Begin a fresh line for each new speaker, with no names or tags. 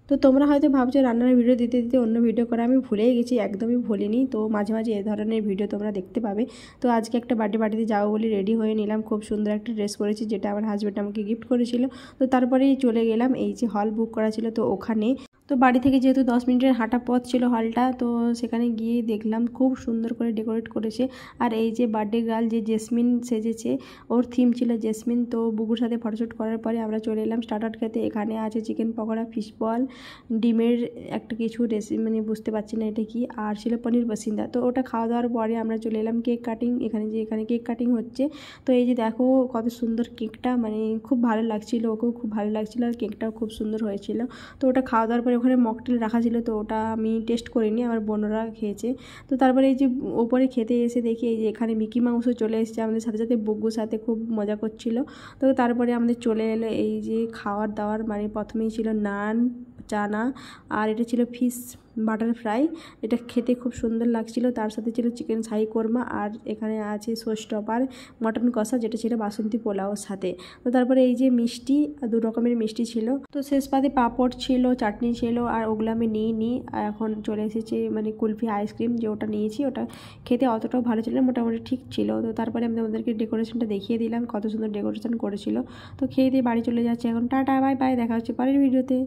তো তোমরা হয়তো ভাবছো রান্নার ভিডিও দিতে দিতে অন্য ভিডিও করা, আমি ভুলেই গেছি, একদমই ভুলিনি। তো মাঝে মাঝে এ ধরনের ভিডিও তোমরা দেখতে পাবে। তো আজকে একটা বার্থডে পার্টিতে যাবো বলে রেডি হয়ে নিলাম, খুব সুন্দর একটা ড্রেস পরেছি যেটা আমার হাজব্যান্ড আমাকে গিফট করেছিল। তো তারপরেই চলে গেলাম, এই যে হল বুক করা ছিল তো ওখানে। তো বাড়ি থেকে যেহেতু 10 মিনিটের হাঁটা পথ ছিল হলটা, তো সেখানে গিয়ে দেখলাম খুব সুন্দর করে ডেকোরেট করেছে। আর এই যে বার্থডে গার্ল যে জেসমিন সেজেছে, ওর থিম ছিল জেসমিন। তো বুকুর সাথে ফটোশ্যুট করার পরে আমরা চলে এলাম স্টার্টার খেতে। এখানে আছে চিকেন পকোড়া, ফিশ বল, ডিমের একটা কিছু রেসিপি, মানে বুঝতে পারছি না এটা কি, আর ছিল পনির বাসিন্দা। তো ওটা খাওয়া দাওয়ার পরে আমরা চলে এলাম কেক কাটিং। এখানে কেক কাটিং হচ্ছে। তো এই যে দেখো কত সুন্দর কেকটা, মানে খুব ভালো লাগছিলো, ওকেও খুব ভালো লাগছিলো, আর কেকটাও খুব সুন্দর হয়েছিল। তো ওটা খাওয়া দাওয়ার পরে ওখানে মকটেল রাখা ছিল, তো ওটা আমি টেস্ট করিনি, আমার বোনরা খেয়েছে। তো তারপরে এই যে ওপরে খেতে এসে দেখি এই যে এখানে মিকি মাউসও চলে এসেছে আমাদের সাথে সাথে, বুগ্গুর সাথে খুব মজা করছিল। তো তারপরে আমাদের চলে এলো এই যে খাওয়ার দাওয়ার, মানে প্রথমেই ছিল নান, চানা, আর এটা ছিল ফিশ বাটার ফ্রাই, এটা খেতে খুব সুন্দর লাগছিল। তার সাথে ছিল চিকেন শাহী কোরমা, আর এখানে আছে সোস টপার, মটন কষা, যেটা ছিল বাসন্তী পোলাওর সাথে। তো তারপরে এই যে মিষ্টি, 2 রকমের মিষ্টি ছিল। তো শেষ পাতে পাঁপড় ছিল, চাটনি ছিল, আর ওগুলো আমি নিইনি। এখন চলে এসেছে মানে কুলফি আইসক্রিম, যে ওটা নিয়েছি, ওটা খেতে অতটাও ভালো ছিল না, মোটামুটি ঠিক ছিল। তো তারপরে আমি আমাদেরকে ডেকোরেশনটা দেখিয়ে দিলাম, কত সুন্দর ডেকোরেশন করেছিল। তো খেয়ে দিয়ে বাড়ি চলে যাচ্ছে এখন, টাটা বাই বাই, দেখা হচ্ছে পরের ভিডিওতে।